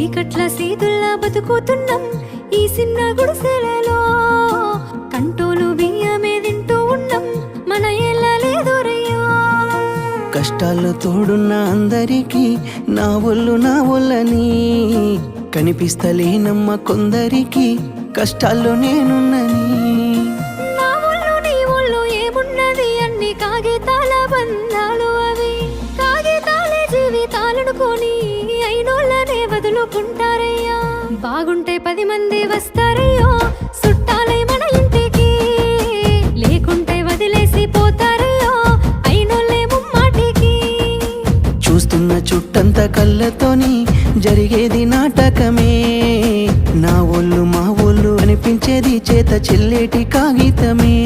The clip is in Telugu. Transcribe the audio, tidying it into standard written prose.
చీకట్ల సీదుల్లా బతుకుతున్నాం ఈ చిన్న గుడిసెలలో. కంటోలు బియ్యమే తింటూ ఉన్నాం మన ఎలా లేదోరయ్యా. కష్టాల్లో తోడున్న అందరికీ నా ఒళ్ళని కనిపిస్తలేనమ్మ కొందరికి కష్టాల్లో నేనున్నని. నా ఒళ్ళు నీ ఒళ్ళు ఏమున్నది అన్ని కాగితాల బంధాలు అవి. కాగితాలే జీవితాలనుకొని అయినోళ్ళనే వదులుకుంటారయ్యా. బాగుంటే 10 మంది వస్తారయ్యో చుట్టాలై మన ఇంటికి. లేకుంటే వదిలేసి పోతారయ్యో అయినోళ్ళే ముమ్మాటికి. చూస్తున్న చుట్టంత కళ్ళతోని జరిగేది నాటకమే. నా ఒళ్ళు మా ఒళ్ళు అనిపించేది చేత చెల్లేటి కాగితమే.